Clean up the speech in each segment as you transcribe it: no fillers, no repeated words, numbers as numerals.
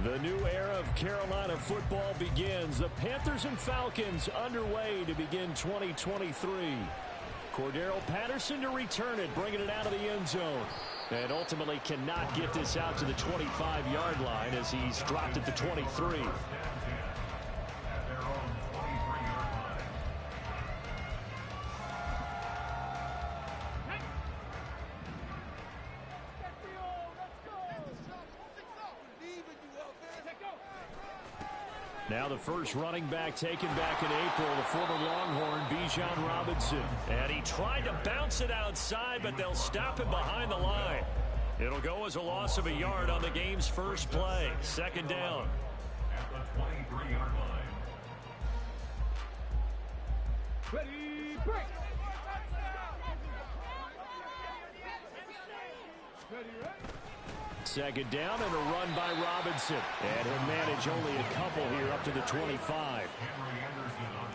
The new era of Carolina football begins. The Panthers and Falcons underway to begin 2023. Cordero Patterson to return it, bringing it out of the end zone. And ultimately cannot get this out to the 25-yard line as he's dropped at the 23. Now the first running back taken back in April, the former Longhorn, Bijan Robinson. And he tried to bounce it outside, but they'll stop him behind the line. It'll go as a loss of a yard on the game's first play. Second down. At the 23-yard line. Ready, break. Ready, ready. Second down and a run by Robinson. And he'll manage only a couple here up to the 25.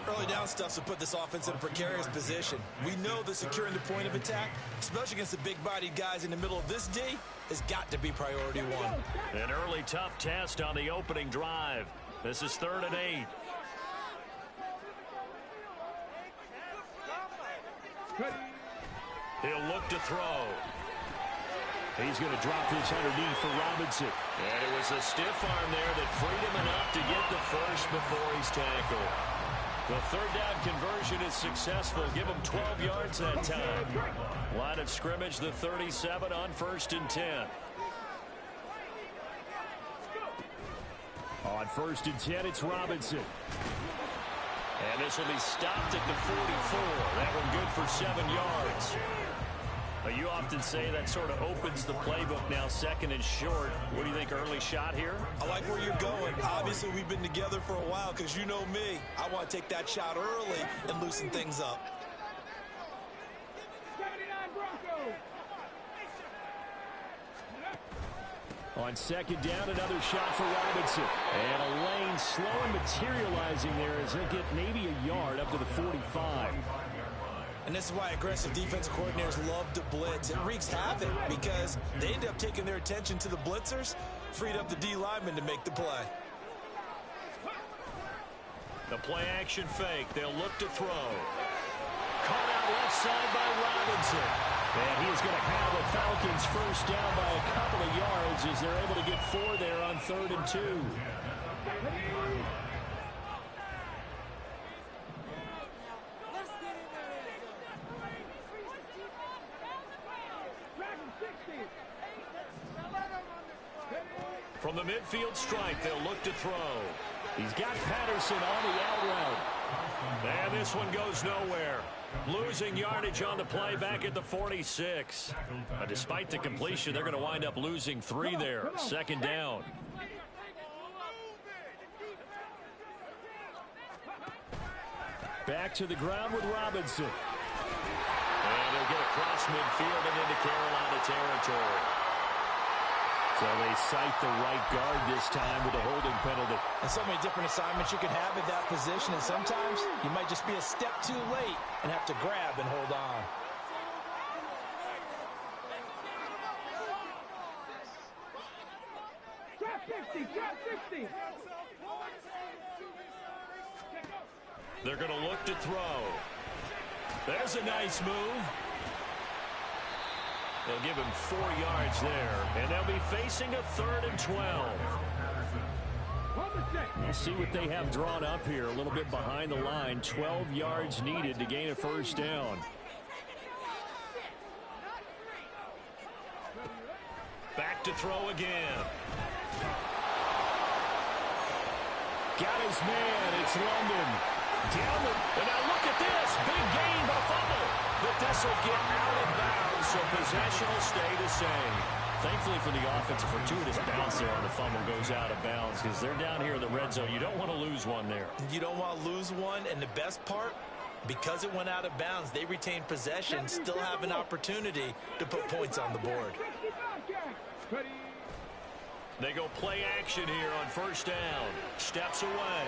Early down stuff to put this offense in a precarious position. We know that securing the point of attack, especially against the big-bodied guys in the middle of this D, has got to be priority one. An early tough test on the opening drive. This is 3rd and 8. He'll look to throw. He's going to drop this underneath for Robinson. And it was a stiff arm there that freed him enough to get the first before he's tackled. The third down conversion is successful. Give him 12 yards that time. Line of scrimmage, the 37 on 1st and 10. On 1st and 10, it's Robinson. And this will be stopped at the 44. That one good for 7 yards. You often say that sort of opens the playbook now, 2nd and short. What do you think, early shot here? I like where you're going. Obviously, we've been together for a while because you know me. I want to take that shot early and loosen things up. 79 Broncos. On 2nd down, another shot for Robinson. And a lane slowly materializing there as he'll get maybe a yard up to the 45. And this is why aggressive defensive coordinators love to blitz. It wreaks havoc because they end up taking their attention to the blitzers, freed up the D lineman to make the play. The play action fake. They'll look to throw. Caught out left side by Robinson. And he is going to have the Falcons first down by a couple of yards as they're able to get 4 there on 3rd and 2. From the midfield stripe, they'll look to throw. He's got Patterson on the out route. And this one goes nowhere. Losing yardage on the play back at the 46. Despite the completion, they're going to wind up losing 3 there. 2nd down. Back to the ground with Robinson. And they'll get across midfield and into Carolina territory. So they cite the right guard this time with a holding penalty. And so many different assignments you can have at that position, and sometimes you might just be a step too late and have to grab and hold on. Drop 50, drop 50. They're going to look to throw. There's a nice move. They'll give him 4 yards there, and they'll be facing a 3rd and 12. We'll see what they have drawn up here. A little bit behind the line. 12 yards needed to gain a first down. Back to throw again. Got his man. It's London. Down the, and now look at this. Big gain, but fumble. But this will get out of bounds, so possession will stay the same. Thankfully for the offense, a fortuitous bounce there on the fumble goes out of bounds because they're down here in the red zone. You don't want to lose one there. You don't want to lose one, and the best part, because it went out of bounds, they retain possession, still have an opportunity to put points on the board. They go play action here on 1st down. Steps away.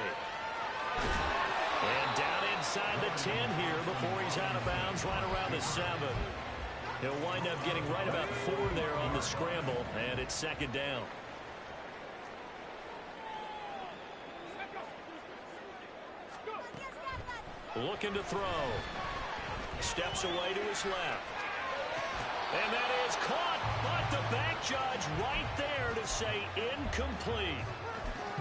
And down inside the 10 here before he's out of bounds, right around the 7. He'll wind up getting right about 4 there on the scramble, and it's 2nd down. Looking to throw. Steps away to his left. And that is caught, but the back judge right there to say incomplete.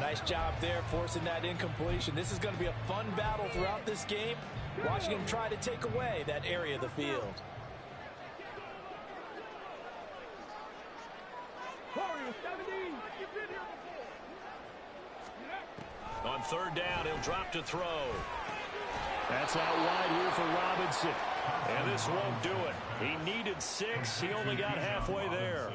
Nice job there forcing that incompletion. This is going to be a fun battle throughout this game, watching him try to take away that area of the field. On third down, he'll drop to throw. That's out wide here for Robinson. And this won't do it. He needed 6. He only got halfway there.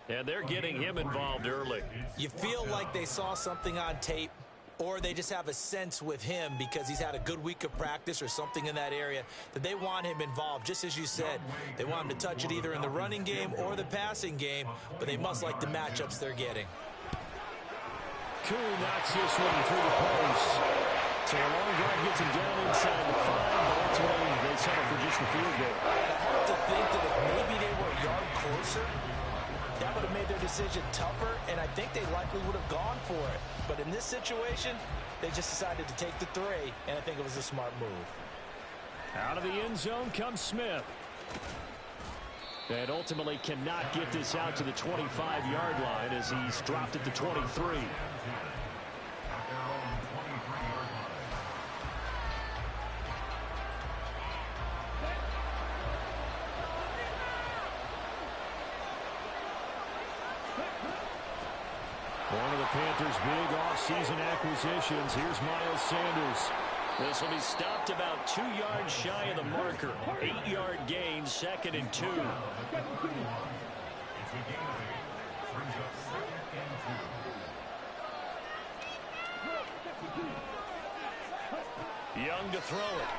And they're getting him involved early. You feel like they saw something on tape, or they just have a sense with him because he's had a good week of practice or something in that area that they want him involved. Just as you said, they want him to touch it either in the running game or the passing game, but they must like the matchups they're getting. Coon knocks this one through the post. So a long drive gets him down inside the 5, but ultimately they settle for just the field goal. And I have to think that if maybe they were a yard closer, that would have made their decision tougher, and I think they likely would have gone for it. But in this situation, they just decided to take the 3, and I think it was a smart move. Out of the end zone comes Smith. And ultimately cannot get this out to the 25-yard line as he's dropped at the 23. One of the Panthers' big off-season acquisitions. Here's Miles Sanders. This will be stopped about 2 yards shy of the marker. 8-yard gain, 2nd and 2. Young to throw it.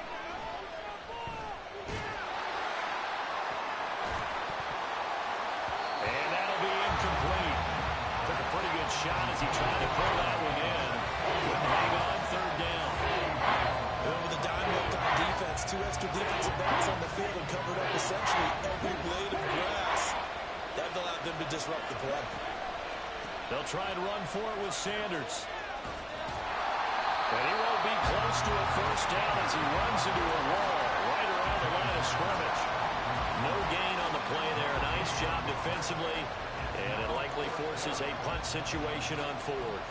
And that'll be incomplete. Took a pretty good shot as he tried to pull that one in. Couldn't hang on, 3rd down. With a dime look on defense, 2 extra defensive backs on the field and covered up essentially every blade of grass. That allowed them to disrupt the play. They'll try and run for it with Sanders. And he won't be close to a 1st down as he runs into a wall right around the line of scrimmage. No gain on the play there. Nice job defensively. And it likely forces a punt situation on 4th.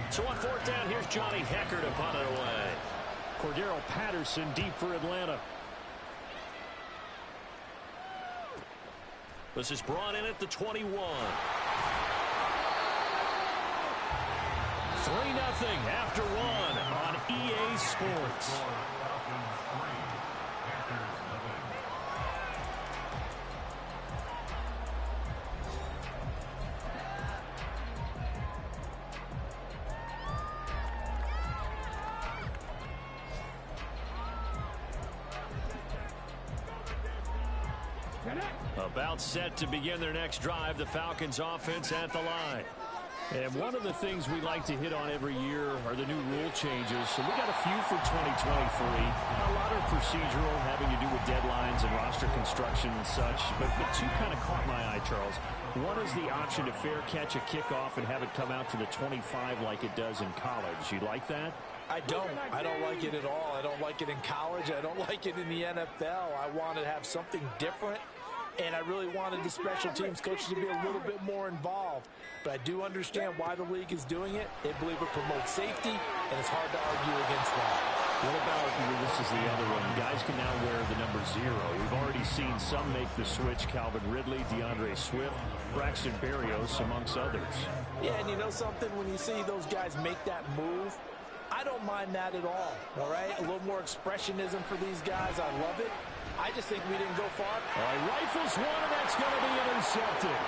So on 4th down, here's Johnny Hecker to punt it away. Cordero Patterson deep for Atlanta. This is brought in at the 21. 3-0 after 1 on EA Sports. About set to begin their next drive, the Falcons offense at the line. And one of the things we like to hit on every year are the new rule changes. So we got a few for 2023. A lot are procedural, having to do with deadlines and roster construction and such. But 2 kind of caught my eye, Charles. One is the option to fair catch a kickoff and have it come out to the 25 like it does in college. You like that? I don't like it at all. I don't like it in college. I don't like it in the NFL. I want to have something different. And I really wanted the special teams coaches to be a little bit more involved. But I do understand why the league is doing it. They believe it promotes safety, and it's hard to argue against that. What about, this is the other one, guys can now wear the number 0. We've already seen some make the switch, Calvin Ridley, DeAndre Swift, Braxton Berrios, amongst others. Yeah, and you know something? When you see those guys make that move, I don't mind that at all right? A little more expressionism for these guys. I love it. I just think we didn't go far. All right, rifles one, and that's going to be intercepted.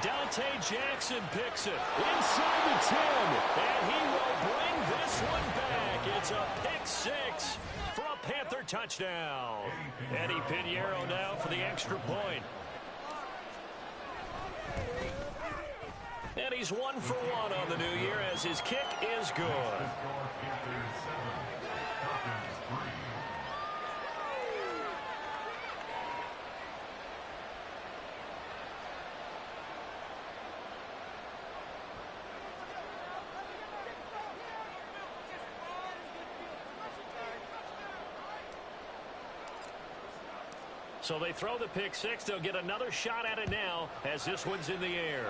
Dante Jackson picks it inside the 10, and he will bring this one back. It's a pick-6 for a Panther touchdown. Eddie Pinheiro now for the extra point. And he's 1 for 1 on the new year as his kick is good. So they throw the pick six. They'll get another shot at it now as this one's in the air.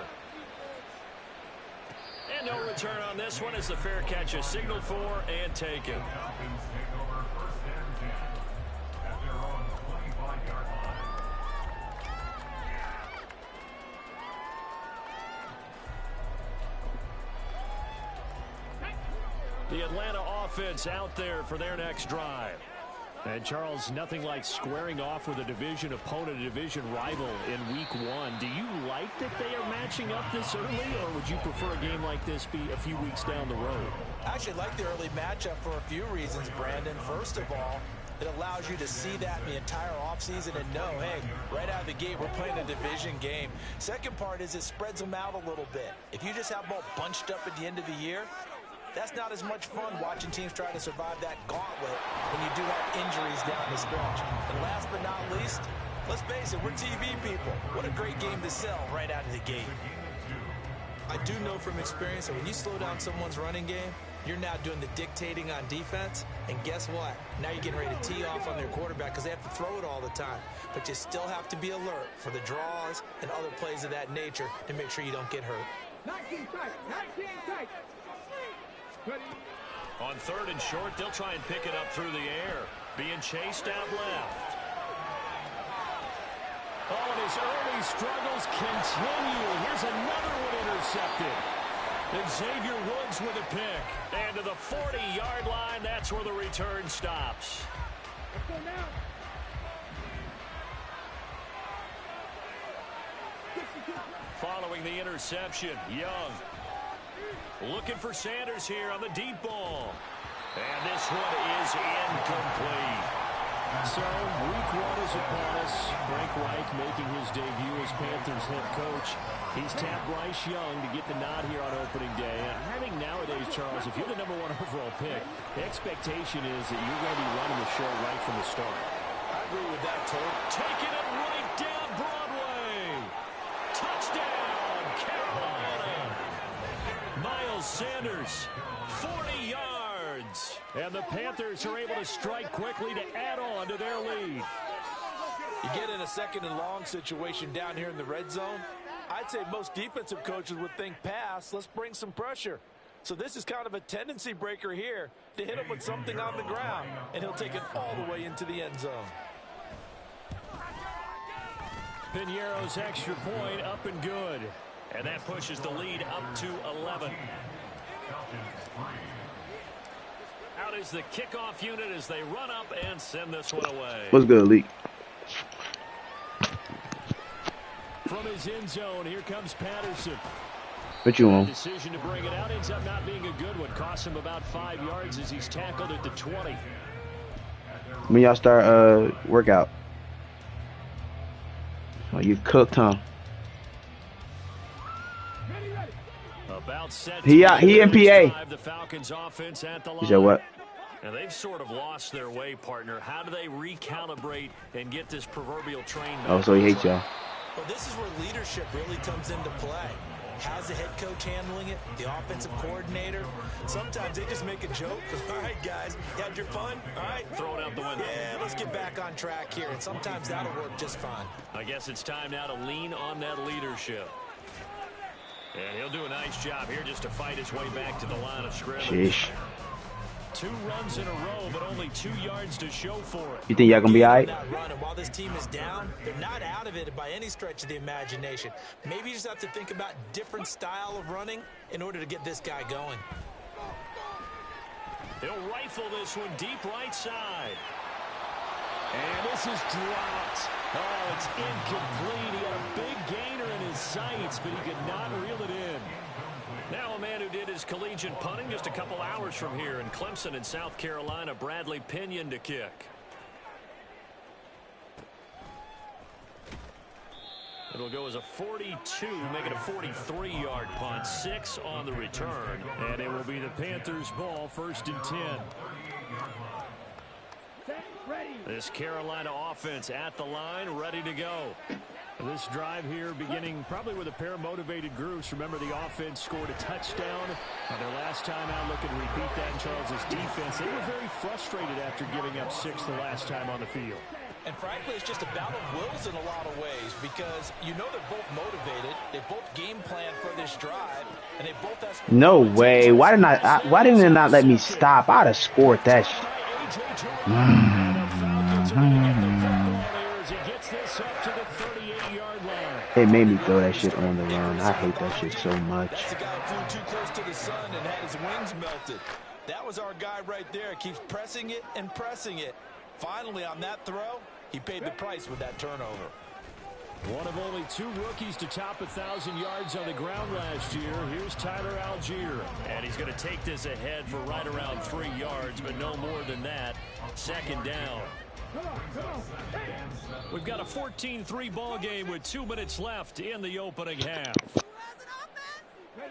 And no return on this one as the fair catch is signaled for and taken. The Atlanta offense out there for their next drive. And, Charles, nothing like squaring off with a division opponent, a division rival in week one. Do you like that they are matching up this early, or would you prefer a game like this be a few weeks down the road? I actually like the early matchup for a few reasons, Brandon. First of all, it allows you to see that the entire offseason and know, hey, right out of the gate, we're playing a division game. Second part is it spreads them out a little bit. If you just have them all bunched up at the end of the year, that's not as much fun watching teams try to survive that gauntlet when you do have injuries down the stretch. And last but not least, let's face it, we're TV people. What a great game to sell right out of the gate. I do know from experience that when you slow down someone's running game, you're now doing the dictating on defense. And guess what? Now you're getting ready to tee off on their quarterback because they have to throw it all the time. But you still have to be alert for the draws and other plays of that nature to make sure you don't get hurt. 19 tight, 19 tight. On third and short, they'll try and pick it up through the air. Being chased out left. Oh, and his early struggles continue. Here's another one intercepted. Xavier Woods with a pick. And to the 40-yard line, that's where the return stops. Let's go now. Following the interception, Young. Looking for Sanders here on the deep ball. And this one is incomplete. So, week one is upon us. Frank Reich making his debut as Panthers head coach. He's tapped Bryce Young to get the nod here on opening day. And I think nowadays, Charles, if you're the #1 overall pick, the expectation is that you're going to be running the show right from the start. I agree with that, Toad. Taking it right down Broadway. Touchdown, Carolina. Miles Sanders, 40 yards. And the Panthers are able to strike quickly to add on to their lead. You get in a second and long situation down here in the red zone. I'd say most defensive coaches would think pass. Let's bring some pressure. So this is kind of a tendency breaker here to hit him with something on the ground. And he'll take it all the way into the end zone. Piñeiro's extra point up and good. And that pushes the lead up to 11. Out is the kickoff unit as they run up and send this one away. What's good, Lee? From his end zone, here comes Patterson. What you want? Decision to bring it out ends up not being a good one. Costs him about 5 yards as he's tackled at the 20. When y'all start workout? Oh, you cooked, huh? About set He MPA. The Falcons offense at the line. You said what? And they've sort of lost their way, partner. How do they recalibrate and get this proverbial train back? Oh, so he hates y'all. Well, this is where leadership really comes into play. How's the head coach handling it? The offensive coordinator? Sometimes they just make a joke. All right, guys, you had your fun? All right. Throw it out the window. Yeah, let's get back on track here. And sometimes that'll work just fine. I guess it's time now to lean on that leadership. And he'll do a nice job here just to fight his way back to the line of scrimmage. Sheesh. 2 runs in a row, but only 2 yards to show for it. You think y'all gonna be all right? And while this team is down, they're not out of it by any stretch of the imagination. Maybe you just have to think about different style of running in order to get this guy going. He'll rifle this one deep right side. And this is dropped. Oh, it's incomplete. He had a big gainer in his sights, but he could not reel it in. Now a man who did his collegiate punting just a couple hours from here in Clemson in South Carolina, Bradley Pinion to kick. It'll go as a 42, make it a 43-yard punt. 6 on the return. And it will be the Panthers' ball, 1st and 10. This Carolina offense at the line, ready to go. This drive here beginning probably with a pair of motivated groups. Remember, the offense scored a touchdown on their last time out. Looking to repeat that in Charles's defense. They were very frustrated after giving up 6 the last time on the field. And frankly, it's just a battle of wills in a lot of ways because you know they're both motivated. They both game plan for this drive, and they both have. No way. Why didn't it not let me stop? I'd have scored that shit. It made me throw that shit on the run. I hate that shit so much. That's the guy who flew too close to the sun and had his wings melted. That was our guy right there. Keeps pressing it and pressing it. Finally, on that throw, he paid the price with that turnover. One of only 2 rookies to top 1,000 yards on the ground last year. Here's Tyler Algier. And he's going to take this ahead for right around 3 yards, but no more than that. Second down. We've got a 14-3 ball game with 2 minutes left in the opening half.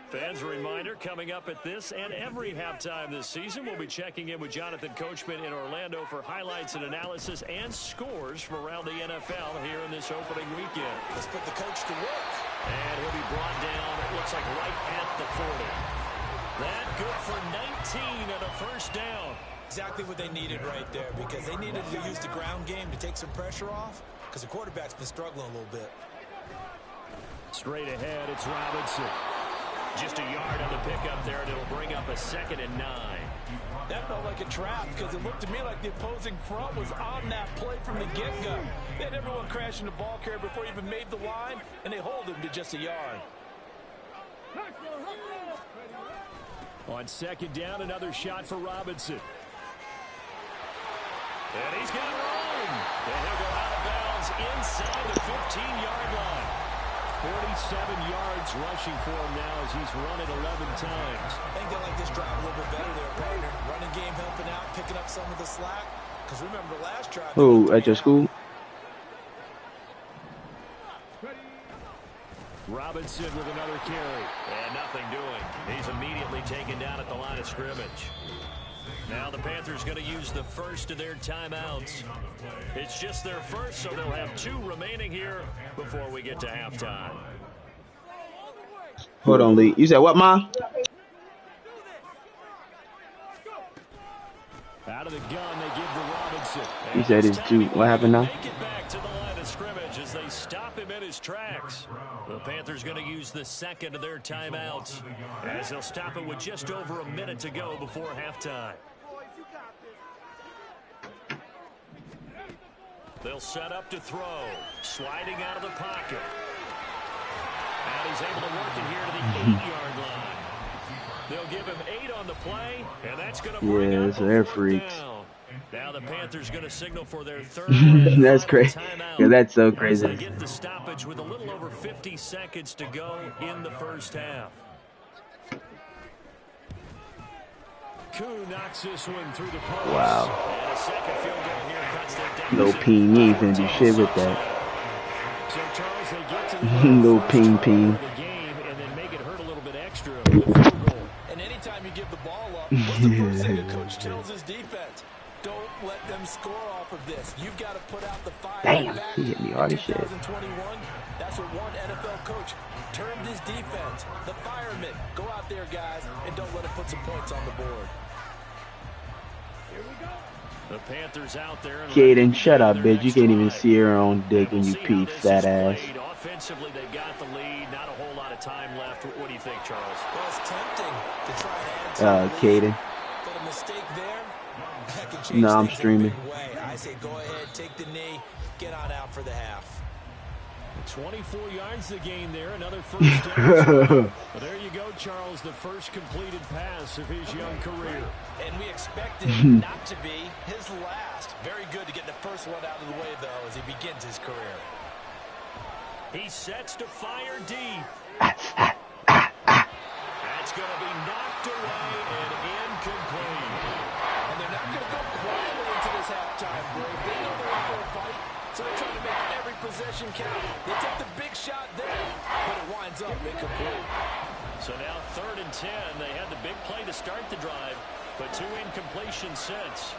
Fans, a reminder, coming up at this and every halftime this season, we'll be checking in with Jonathan Coachman in Orlando for highlights and analysis and scores from around the NFL here in this opening weekend. Let's put the coach to work. And he'll be brought down, it looks like right at the 40. That good for 19 and a first down. Exactly what they needed right there because they needed to use the ground game to take some pressure off because the quarterback's been struggling a little bit. Straight ahead, it's Robinson. Just a yard on the pickup there, and it'll bring up a 2nd and 9. That felt like a trap because it looked to me like the opposing front was on that play from the get-go. They had everyone crashing the ball carrier before he even made the line, and they hold him to just a yard. On 2nd down, another shot for Robinson. And he's got room. And he'll go out of bounds inside the 15-yard line. 47 yards rushing for him now as he's run it 11 times. I think they like this drive a little bit better there, partner. Running game helping out, picking up some of the slack. Because remember the last drive. Who, at your school? Robinson with another carry. And nothing doing. He's immediately taken down at the line of scrimmage. Now the Panthers going to use the first of their timeouts. It's just their first, so they'll have 2 remaining here before we get to halftime. Hold on, Lee. You said what, Ma? Out of the gun, they give to Robinson. You said it's 2. What happened now? Make it back to the line of scrimmage as they stop him in his tracks. The Panthers going to use the 2nd of their timeouts as they'll stop it with just over a minute to go before halftime. They'll set up to throw. Sliding out of the pocket. And he's able to work it here to the 8-yard line. They'll give him 8 on the play, and that's going to bring up they're freaks. down. Now the Panthers going to signal for their 3rd. That's crazy. Yeah, that's so crazy. They get the stoppage with a little over 50 seconds to go in the first half. Koo knocks this one through the post. Wow. And a second field goal here cuts their deficit. Little peen, you ain't finna do shit with that. So Charles, they get to the Little peen. the game and then make it hurt a little bit extra with a field goal. And anytime you give the ball up, what's the first thing the coach tells his defense? Don't let them score off of this. You've got to put out the fire. Damn, he hit me hard as shit. 2021, that's what one NFL coach termed his defense. The firemen. Go out there, guys, and don't let it put some points on the board. The Panthers out there. Caden, shut up, bitch. You can't even see your own dick when you pee, fat ass. Offensively, they've got the lead. Not a whole lot of time left. What do you think, Charles? Well, it's tempting to try and add Caden. But a mistake there, that can change No, I'm things streaming. in a big way. I say go ahead, take the knee, get on out for the half. 24 yards the gain there, another first down. But there you go, Charles, the first completed pass of his young career. And we expect it not to be his last. Very good to get the first one out of the way, though, as he begins his career. He sets to fire deep. That's going to be knocked away and incomplete. And they're not going to go quietly into this halftime break. They know they're in for a fight, so they're trying to make every possession count. They take the big shot there, but it winds up incomplete. So now 3rd and 10. They had the big play to start the drive, but 2 incompletions since.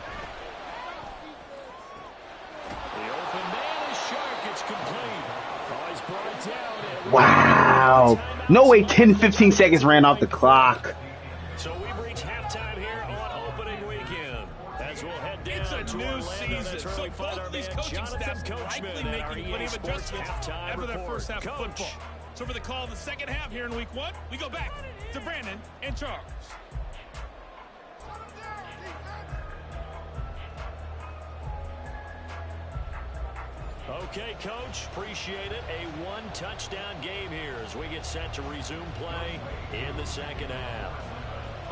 The open man is sharp. It's complete. Oh, he's brought down. Wow. No way 10-15 seconds ran off the clock. So we've reached halftime here on opening weekend. As we'll head down to new season. So both of these coaching staffs likely making plenty of adjustments after their first half of football. So for the call of the second half here in week 1, we go back to Brandon and Charles. Okay, Coach, appreciate it. A one-touchdown game here as we get set to resume play in the second half.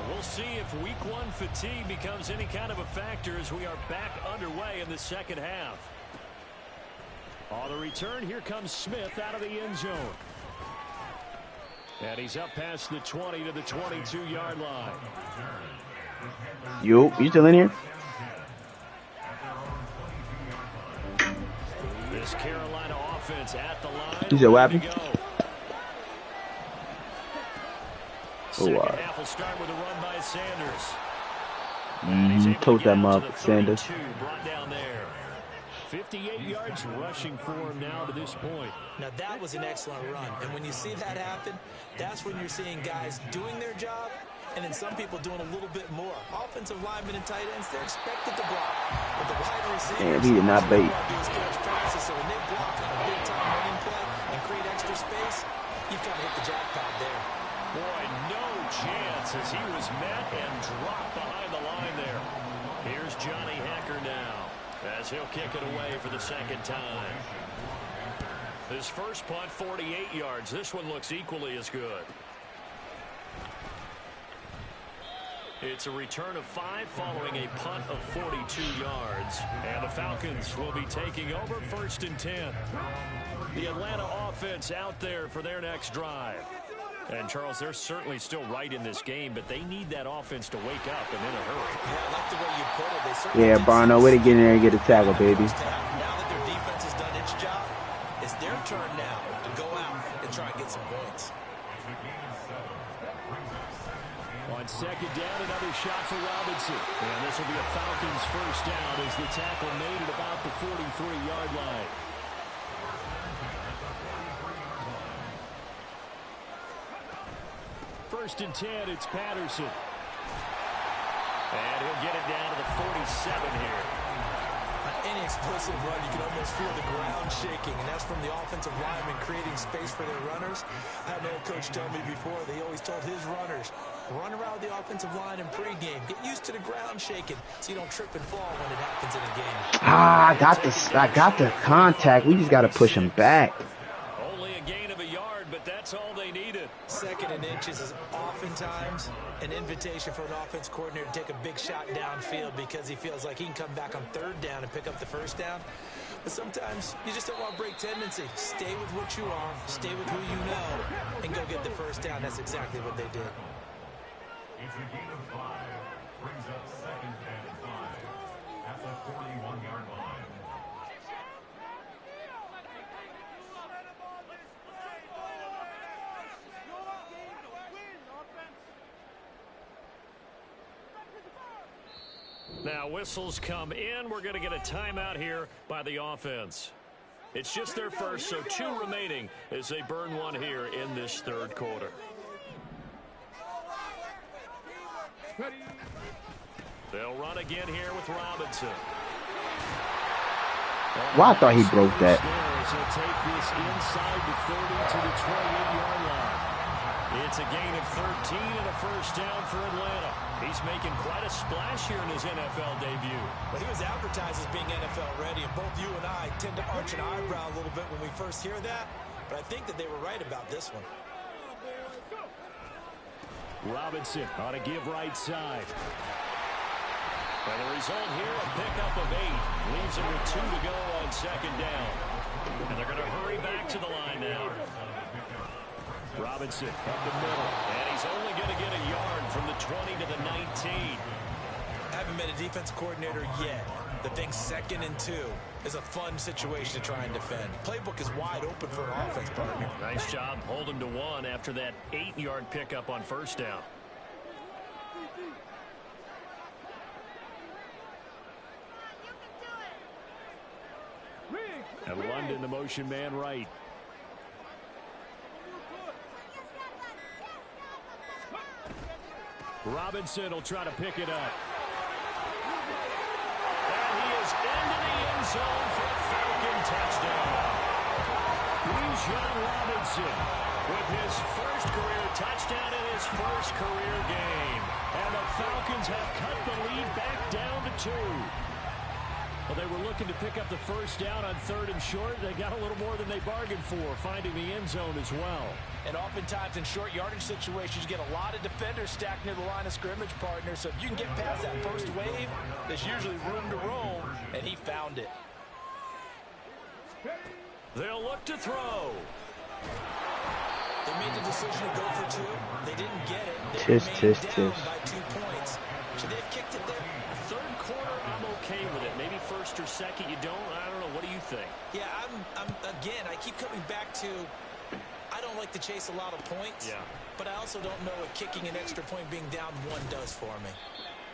We'll see if week 1 fatigue becomes any kind of a factor as we are back underway in the second half. On the return, here comes Smith out of the end zone. And he's up past the 20 to the 22-yard line. You still in here? This Carolina offense at the line. You said what happened? Second half will start with a run by Sanders. Told that motherfucker Sanders. Brought down there. 58 yards rushing for him now to this point. Now that was an excellent run, and when you see that happen, that's when you're seeing guys doing their job, and then some people doing a little bit more. Offensive linemen and tight ends, they're expected to block, but the wide receivers, damn, he did not bait. So when they block on a big-time running play and create extra space, you've got to hit the jackpot there. Boy, no chance as he was met and dropped behind the line there. Here's Johnny Hacker now as he'll kick it away for the second time. His first punt, 48 yards. This one looks equally as good. It's a return of 5 following a punt of 42 yards. And the Falcons will be taking over 1st and 10. The Atlanta offense out there for their next drive. And, Charles, they're certainly still right in this game, but they need that offense to wake up and in a hurry. Yeah, I like the way you put it. They certainly Yeah, Barno, way to get in there and get a tackle, baby. Now that their defense has done its job, it's their turn now to go out and try and get some points. On second down, another shot for Robinson. And this will be a Falcons first down as the tackle made at about the 43-yard line. First and 10, it's Patterson. And he'll get it down to the 47 here. On any explosive run, you can almost feel the ground shaking, and that's from the offensive linemen creating space for their runners. I had an old coach tell me before, they always told his runners, run around the offensive line in pregame. Get used to the ground shaking so you don't trip and fall when it happens in a game. I got the contact. We just got to push him back. Only a gain of a yard, but that's all they needed. 2nd and inches is oftentimes an invitation for an offense coordinator to take a big shot downfield because he feels like he can come back on 3rd down and pick up the 1st down. But sometimes you just don't want to break tendency. Stay with what you are, stay with who you know, and go get the 1st down. That's exactly what they did. It's a gain of 5. Brings up 2nd and 5 at the 41-yard line. Now whistles come in. We're going to get a timeout here by the offense. It's just their first, so 2 remaining as they burn one here in this 3rd quarter. They'll run again here with Robinson. Well, I thought he broke that. He'll take this inside the 30 to the 28-yard line. It's a gain of 13 and a first down for Atlanta. He's making quite a splash here in his NFL debut. Well, he was advertised as being NFL ready, and both you and I tend to arch an eyebrow a little bit when we first hear that, but I think that they were right about this one. Robinson on a give right side. And the result here, a pickup of 8. Leaves him with 2 to go on 2nd down. And they're going to hurry back to the line now. Robinson up the middle. And he's only going to get a yard from the 20 to the 19. I haven't been a defense coordinator yet that thinks 2nd and 2 is a fun situation to try and defend. Playbook is wide open for an offense partner. Nice job holding to 1 after that 8-yard pickup on 1st down. And London, the motion man right. Robinson will try to pick it up. And he zone for a Falcon touchdown. Bijan Robinson with his first career touchdown in his first career game. And the Falcons have cut the lead back down to 2. Well, they were looking to pick up the first down on 3rd and short. They got a little more than they bargained for, finding the end zone as well. And oftentimes in short yardage situations, you get a lot of defenders stacked near the line of scrimmage, partner. So if you can get past that first wave, there's usually room to roam, and he found it. They'll look to throw. They made the decision to go for 2. They didn't get it. They remained down by 2 points. Should they have kicked it there? 3rd quarter, I'm okay with it. Maybe 1st or 2nd, you don't. I don't know. What do you think? Yeah, again, I keep coming back to, I don't like to chase a lot of points. Yeah. But I also don't know what kicking an extra point being down 1 does for me.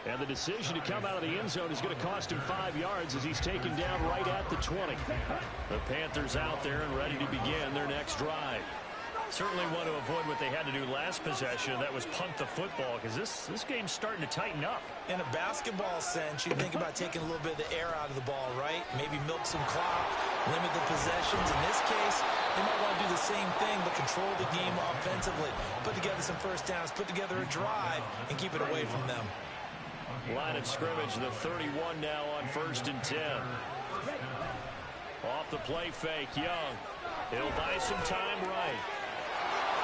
And the decision to come out of the end zone is going to cost him 5 yards as he's taken down right at the 20. The Panthers out there and ready to begin their next drive. Certainly want to avoid what they had to do last possession. That was punt the football, because this game's starting to tighten up. In a basketball sense, you think about taking a little bit of the air out of the ball, right? Maybe milk some clock, limit the possessions. In this case, they might want to do the same thing, but control the game offensively. Put together some first downs, put together a drive, and keep it away from them. Line of scrimmage, the 31 now on 1st and 10. Off the play fake, Young. He'll buy some time right.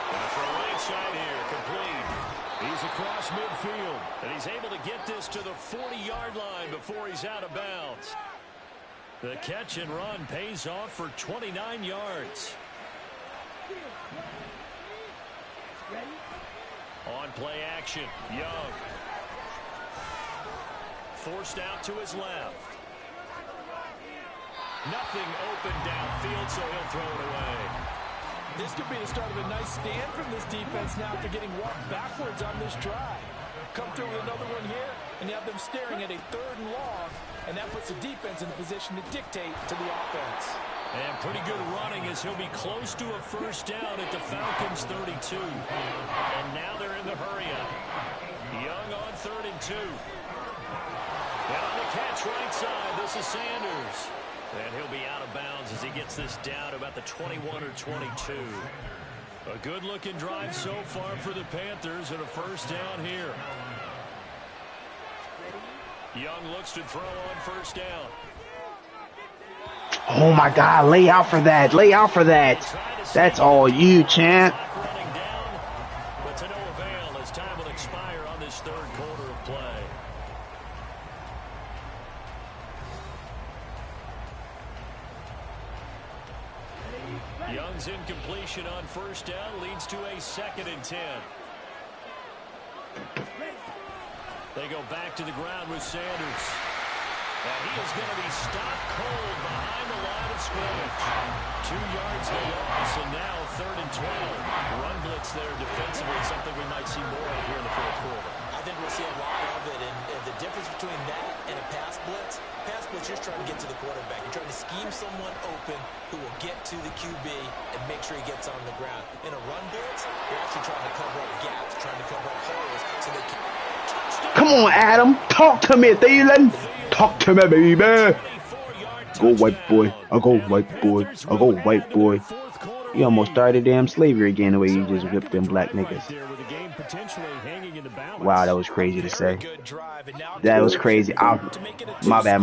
And for right side here, complete. He's across midfield, and he's able to get this to the 40-yard line before he's out of bounds. The catch and run pays off for 29 yards. On play action, Young. Forced out to his left. Nothing open downfield, so he'll throw it away. This could be the start of a nice stand from this defense now after getting walked backwards on this drive. Come through with another one here, and you have them staring at a 3rd and long, and that puts the defense in a position to dictate to the offense. And pretty good running as he'll be close to a first down at the Falcons' 32. And now they're in the hurry-up. Young on 3rd and 2. And on the catch right side, this is Sanders. And he'll be out of bounds as he gets this down about the 21 or 22. A good-looking drive so far for the Panthers and a first down here. Young looks to throw on first down. Oh my God, lay out for that. Lay out for that. That's all you, champ. Running down, but to no avail as time will expire on this 3rd quarter of play. Young's incompletion on first down leads to a 2nd and 10. They go back to the ground with Sanders. And he is going to be stopped cold behind the line of scrimmage. 2 yards the loss, and now 3rd and 12. Run blitz there defensively, something we might see more of here in the 4th quarter. I think we'll see a lot of it, and the difference between that and a pass blitz, you're just trying to get to the quarterback. You're trying to scheme someone open who will get to the QB and make sure he gets on the ground. In a run blitz, you're actually trying to cover up gaps, trying to cover up holes so they can... Come on, Adam. Talk to me, Thielen. Talk to me, baby. Go white boy. I'll go white boy. I'll go white boy. You almost started damn slavery again the way you just whipped them black niggas. Wow, that was crazy to say. That was crazy. My bad.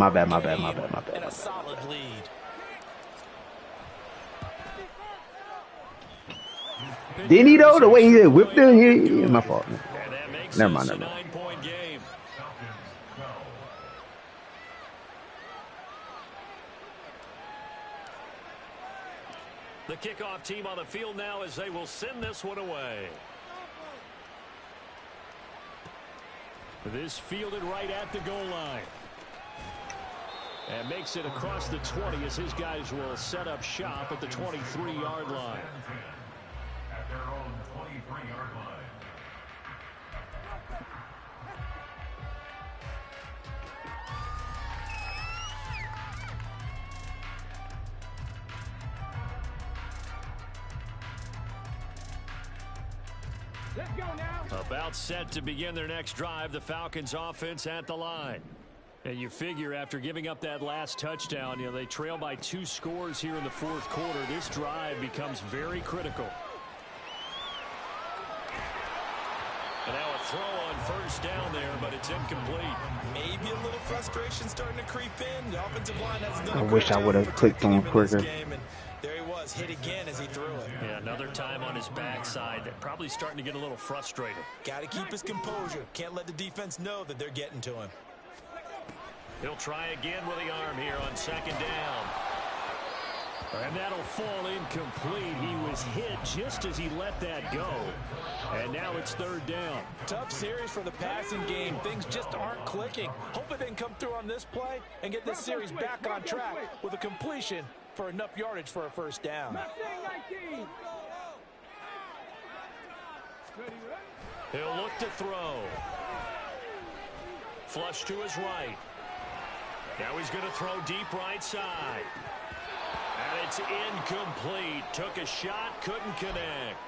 Didn't he though? The way he whipped it? My fault. Never mind. The kickoff team on the field now as they will send this one away. This fielded right at the goal line. And makes it across the 20 as his guys will set up shop at the 23-yard line. At their own 23-yard line. Let's go now. About set to begin their next drive, the Falcons offense at the line. And you figure after giving up that last touchdown, you know, they trail by 2 scores here in the fourth quarter. This drive becomes very critical. And now a throw on first down there, but it's incomplete. Maybe a little frustration starting to creep in. The offensive line has done I wish I would have clicked on quicker. There he was, hit again as he threw it. Yeah, another time on his backside. They're probably starting to get a little frustrated. Got to keep his composure. Can't let the defense know that they're getting to him. He'll try again with the arm here on second down. And that'll fall incomplete. He was hit just as he let that go. And now it's third down. Tough series for the passing game. Things just aren't clicking. Hoping they can come through on this play and get this series back on track with a completion for enough yardage for a first down. He'll look to throw. Flush to his right. Now he's going to throw deep right side. And it's incomplete. Took a shot, couldn't connect.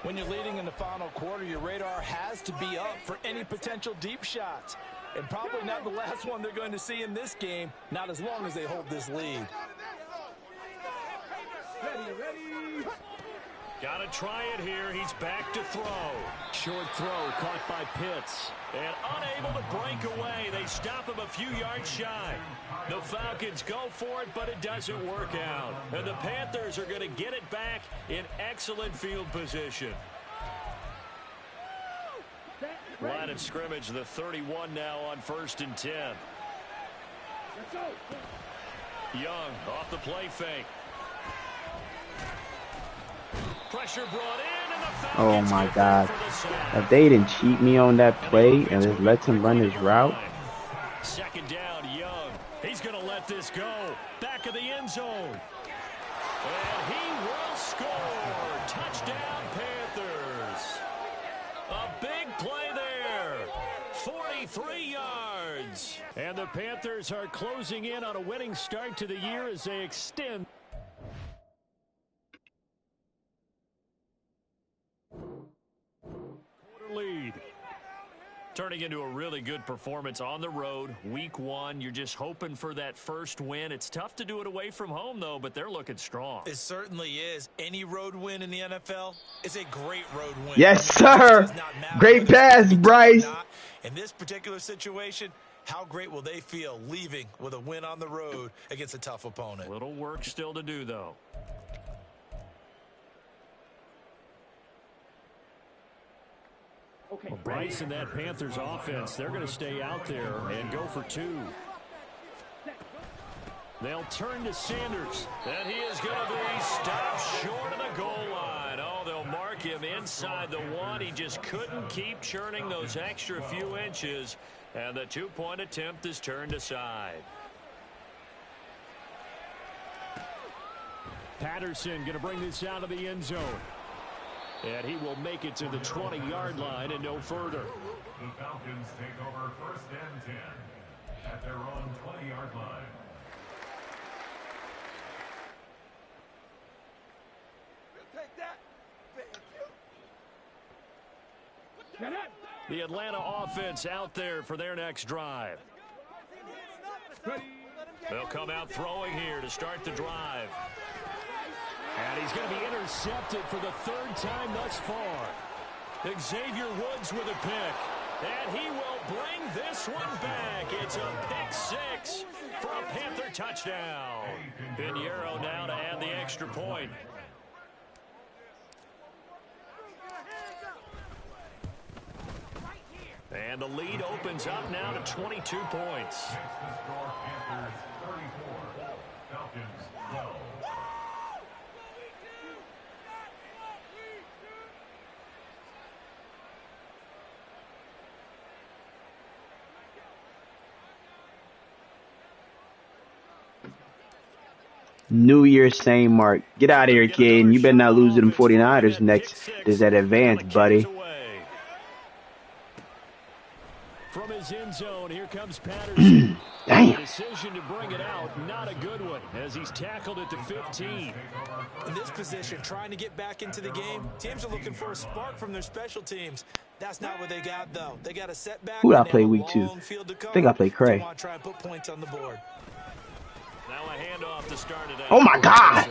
When you're leading in the final quarter, your radar has to be up for any potential deep shots. And probably not the last one they're going to see in this game, not as long as they hold this lead. Ready. Got to try it here. He's back to throw. Short throw caught by Pitts. And unable to break away. They stop him a few yards shy. The Falcons go for it, but it doesn't work out. And the Panthers are going to get it back in excellent field position. Line of scrimmage, the 31 now on 1st and 10. Young off the play fake. Pressure brought in, and the Falcons Oh my God. If they didn't cheat me on that play and just let him run his route. Second down, Young. He's going to let this go. Back of the end zone. And he will score. Touchdown, Panthers. A big play there. 43 yards. And the Panthers are closing in on a winning start to the year as they extend lead. Turning into a really good performance on the road. Week 1, you're just hoping for that first win. It's tough to do it away from home, though, but they're looking strong. It certainly is. Any road win in the NFL is a great road win. Yes, sir. Great pass, Bryce. In this particular situation, how great will they feel leaving with a win on the road against a tough opponent? Little work still to do, though. Well, Bryce and that Panthers offense, they're going to stay out there and go for 2. They'll turn to Sanders. And he is going to be stopped short of the goal line. Oh, they'll mark him inside the 1. He just couldn't keep churning those extra few inches. And the 2-point attempt is turned aside. Patterson going to bring this out of the end zone. And he will make it to the 20-yard line and no further. The Falcons take over 1st and 10 at their own 20-yard line. We'll take that. Thank you. The Atlanta offense out there for their next drive. They'll come out throwing here to start the drive. And he's going to be intercepted for the 3rd time thus far. Xavier Woods with a pick. And he will bring this one back. It's a pick 6 for a Panther touchdown. Pinheiro now to add the extra point. And the lead opens up now to 22 points. Next to score, Panthers 34, Falcons 12. New Year's same mark. Get out of here, kid. You better not lose to them 49ers next. There's that advance, buddy. From his end zone, here comes Patterson. Damn. Decision to bring it out, not a good one, as he's tackled at the 15. In this position, trying to get back into the game, teams are looking for a spark from their special teams. That's not what they got, though. They got a setback. Who did I play week 2? I think I played Cray. Want to try and put points on the board. Now a handoff to start it out. Oh my God!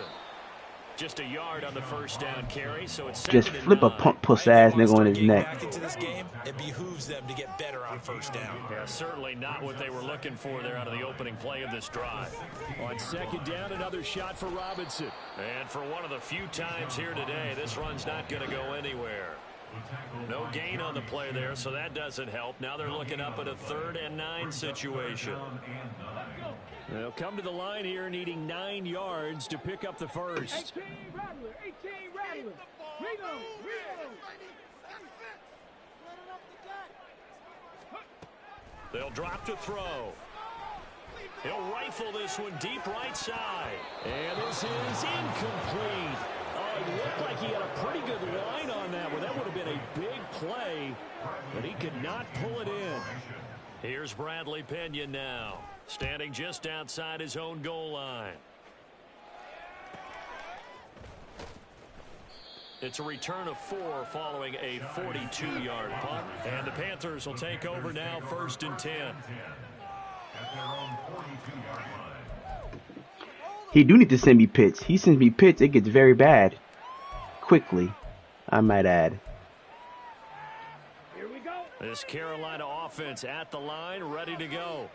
Just a yard on the first down carry, so it's Just flip a pump puss ass nigga on his neck. Back into this game, it behooves them to get better on first down. Yeah, certainly not what they were looking for there out of the opening play of this drive. On second down, another shot for Robinson. And for one of the few times here today, this run's not going to go anywhere. No gain on the play there, so that doesn't help. Now they're looking up at a 3rd and 9 situation. They'll come to the line here needing 9 yards to pick up the first. 18 Rattler. They'll drop to throw. He'll rifle this one deep right side. And this is incomplete. Oh, it looked like he had a pretty good line on that one. That would have been a big play, but he could not pull it in. Here's Bradley Pinion now, standing just outside his own goal line. It's a return of 4 following a 42-yard punt. And the Panthers will take over now, 1st and 10. He do need to send me pits. He sends me pits, it gets very bad. Quickly, I might add. Here we go. This Carolina offense at the line, ready to go.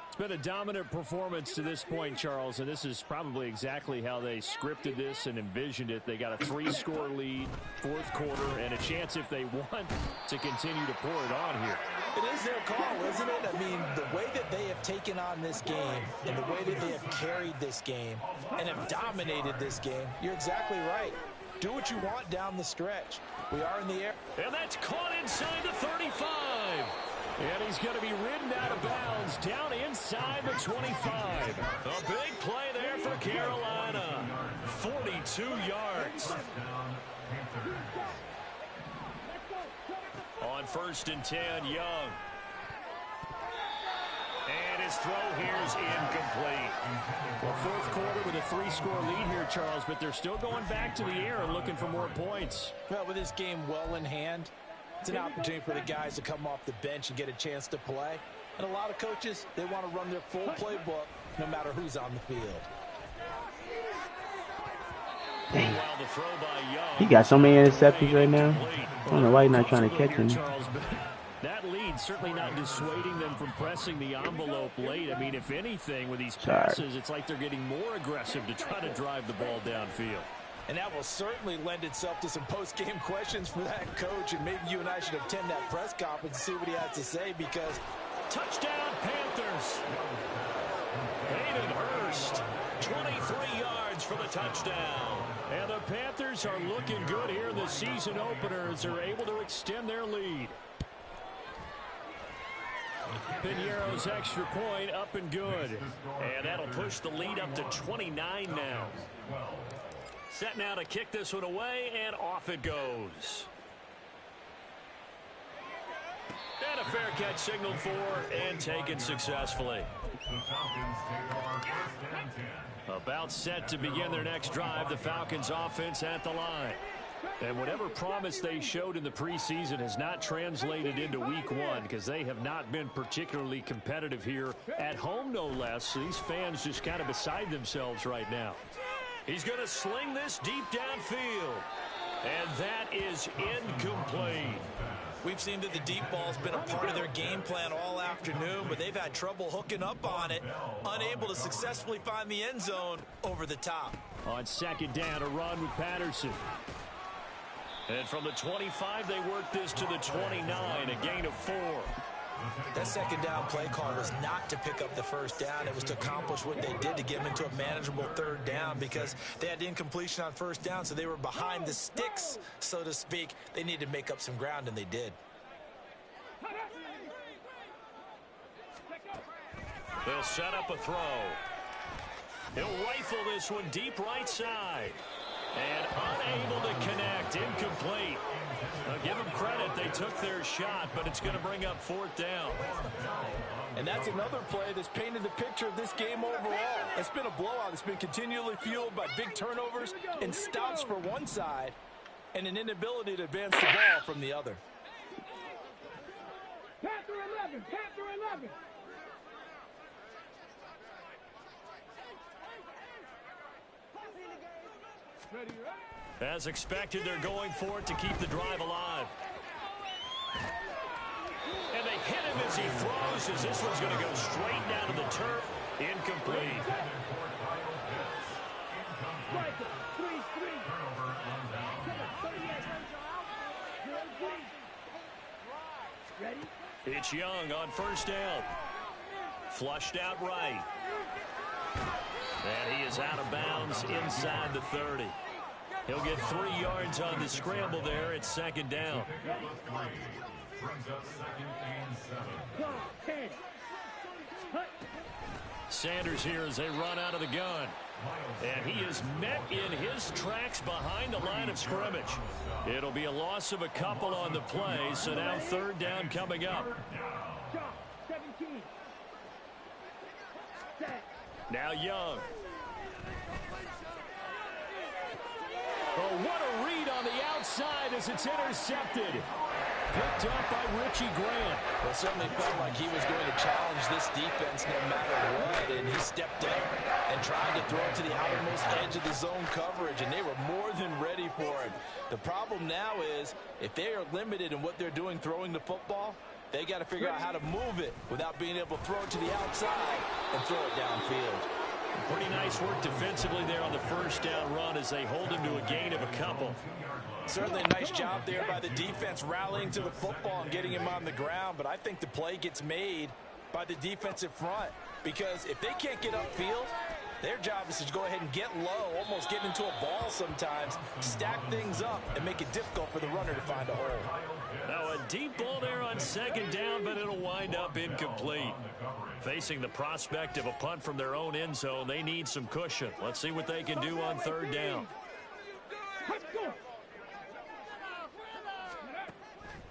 It's been a dominant performance to this point, Charles, and this is probably exactly how they scripted this and envisioned it. They got a 3-score lead, 4th quarter, and a chance if they want to continue to pour it on here. It is their call, isn't it? I mean, the way that they have taken on this game and the way that they have carried this game and have dominated this game, you're exactly right. Do what you want down the stretch. We are in the air. And that's caught inside the 35. And he's going to be ridden out of bounds down inside the 25. A big play there for Carolina. 42 yards. On 1st and 10, Young. And his throw here is incomplete. Well, 4th quarter with a 3-score lead here, Charles, but they're still going back to the air and looking for more points. Well, with this game well in hand, it's an opportunity for the guys to come off the bench and get a chance to play. And a lot of coaches, they want to run their full playbook no matter who's on the field. Dang. Well, the throw by Young. He got so many interceptions right now. I don't know why he's not trying to catch him. Charles, but that lead certainly not dissuading them from pressing the envelope late. I mean, if anything, with these passes, it's like they're getting more aggressive to try to drive the ball downfield. And that will certainly lend itself to some post-game questions for that coach. And maybe you and I should attend that press conference and see what he has to say, because touchdown Panthers. Hayden Hurst, 23 yards for the touchdown. And the Panthers are looking good here in the season opener as they're able to extend their lead. Piniero's extra point up and good. And that'll push the lead up to 29 now. Set now to kick this one away, and off it goes. And a fair catch signaled for and taken successfully. About set to begin their next drive, the Falcons offense at the line. And whatever promise they showed in the preseason has not translated into week 1, because they have not been particularly competitive here at home, no less. So these fans just kind of beside themselves right now. He's going to sling this deep downfield. And that is incomplete. We've seen that the deep ball's been a part of their game plan all afternoon, but they've had trouble hooking up on it, unable to successfully find the end zone over the top. On 2nd down, a run with Patterson. And from the 25, they work this to the 29, a gain of 4. That 2nd down play call was not to pick up the 1st down. It was to accomplish what they did to get them into a manageable 3rd down, because they had incompletion on 1st down, so they were behind the sticks, so to speak. They needed to make up some ground, and they did. They'll set up a throw. He'll rifle this one deep right side. And unable to connect. Incomplete. Now give them credit. They took their shot, but it's going to bring up 4th down. And that's another play that's painted the picture of this game overall. It's been a blowout. It's been continually fueled by big turnovers and stops for one side and an inability to advance the ball from the other. Panther 11, Panther 11. Ready, ready. As expected, they're going for it to keep the drive alive. And they hit him as he throws, as this one's going to go straight down to the turf. Incomplete. It's Young on 1st down. Flushed out right. And he is out of bounds inside the 30. He'll get 3 yards on the scramble there. It's 2nd down. Brings up 2nd and 7. Sanders here as they run out of the gun. And he is met in his tracks behind the line of scrimmage. It'll be a loss of a couple on the play, so now 3rd down coming up. Now Young. Oh, what a read on the outside as it's intercepted. Picked up by Richie Grant. Well, it certainly felt like he was going to challenge this defense no matter what, and he stepped up and tried to throw it to the outermost edge of the zone coverage, and they were more than ready for him. The problem now is if they are limited in what they're doing throwing the football, they got to figure out how to move it without being able to throw it to the outside and throw it downfield. Pretty nice work defensively there on the 1st down run as they hold him to a gain of a couple. Certainly a nice job there by the defense rallying to the football and getting him on the ground, but I think the play gets made by the defensive front because if they can't get upfield, their job is to go ahead and get low, almost get into a ball sometimes, stack things up, and make it difficult for the runner to find a hole. Now a deep ball there on 2nd down, but it'll wind up incomplete. Facing the prospect of a punt from their own end zone, they need some cushion. Let's see what they can do on 3rd down.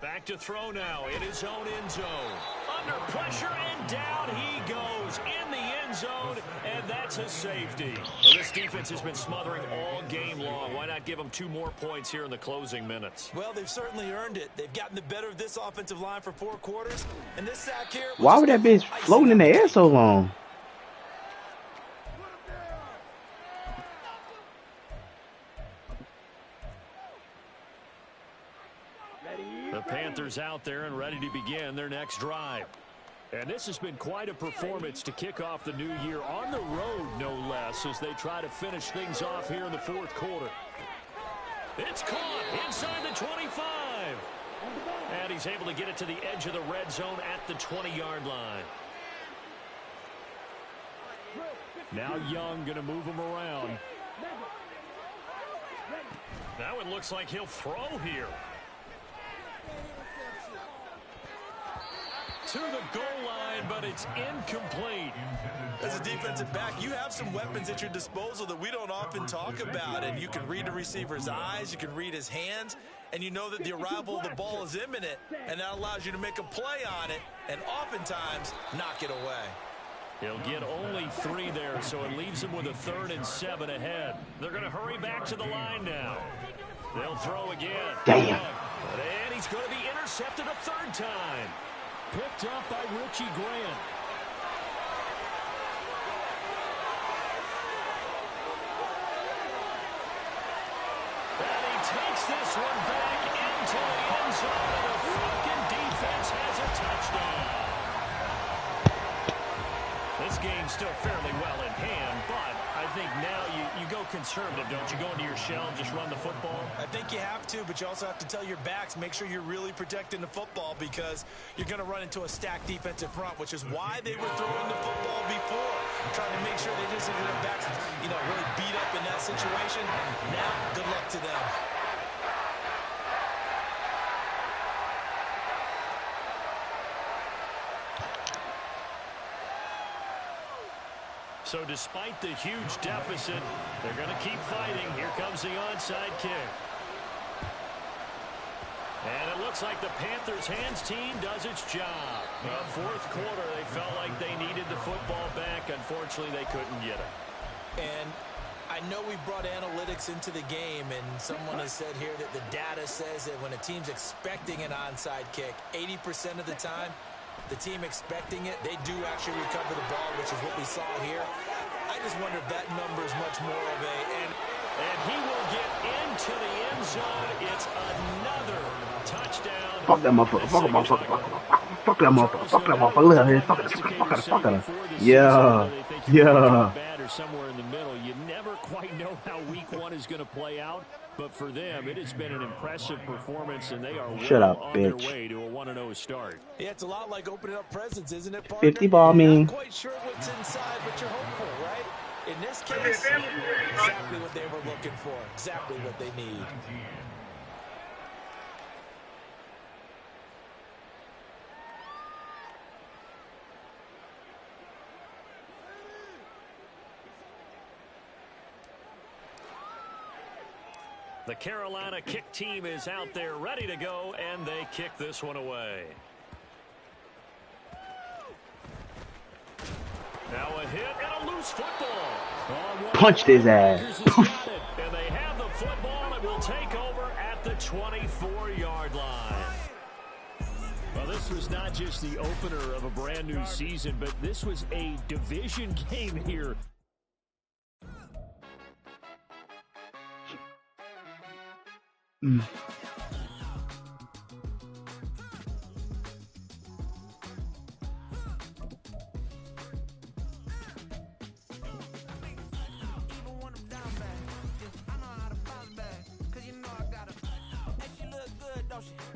Back to throw now in his own end zone. Under pressure and down he goes in the end zone, and that's a safety. Well, this defense has been smothering all game long. Why not give them 2 more points here in the closing minutes? Well, they've certainly earned it. They've gotten the better of this offensive line for 4 quarters, and this sack here... Why would that bitch floating in the air so long? The Panthers out there and ready to begin their next drive. And this has been quite a performance to kick off the new year on the road, no less, as they try to finish things off here in the 4th quarter. It's caught inside the 25. And he's able to get it to the edge of the red zone at the 20-yard line. Now Young going to move him around. Now it looks like he'll throw here. To the goal line, but it's incomplete. As a defensive back, you have some weapons at your disposal that we don't often talk about, and you can read the receiver's eyes, you can read his hands, and you know that the arrival of the ball is imminent, and that allows you to make a play on it and oftentimes knock it away. He'll get only 3 there, so it leaves him with a 3rd and 7 ahead. They're going to hurry back to the line now. They'll throw again. Damn. And he's going to be intercepted a 3rd time. Picked up by Richie Grant. And he takes this one back into the end zone. The Falcon defense has a touchdown. This game's still fairly well in hand, but I think now you go conservative, don't you? Go into your shell and just run the football? I think you have to, but you also have to tell your backs, make sure you're really protecting the football because you're going to run into a stacked defensive front, which is why they were throwing the football before, trying to make sure they just didn't have backs, really beat up in that situation. Now, good luck to them. So despite the huge deficit, they're going to keep fighting. Here comes the onside kick. And it looks like the Panthers' hands team does its job. Fourth quarter, they felt like they needed the football back. Unfortunately, they couldn't get it. And I know we brought analytics into the game, and someone has said here that the data says that when a team's expecting an onside kick, 80% of the time, the team expecting it, they do actually recover the ball, which is what we saw here. I just wonder if that number is much more of a... And he will get into the end zone. It's another touchdown. Fuck that motherfucker. Fuck that motherfucker. Fuck that motherfucker. Fuck that motherfucker. Fuck that. Yeah. Yeah. Somewhere in the middle. You never quite know how week one is going to play out. But for them, it has been an impressive performance, and they are on their way to a 1-0 start. Yeah, it's a lot like opening up presents, isn't it, partner? 50 ball mean. Not quite sure what's inside, but you're hopeful, right? In this case, exactly what they were looking for, exactly what they need. The Carolina kick team is out there ready to go, and they kick this one away. Now a hit and a loose football. Punched his ass. And they have the football. It will take over at the 24-yard line. Well, this was not just the opener of a brand new season, but this was a division game here. She look good, don't she?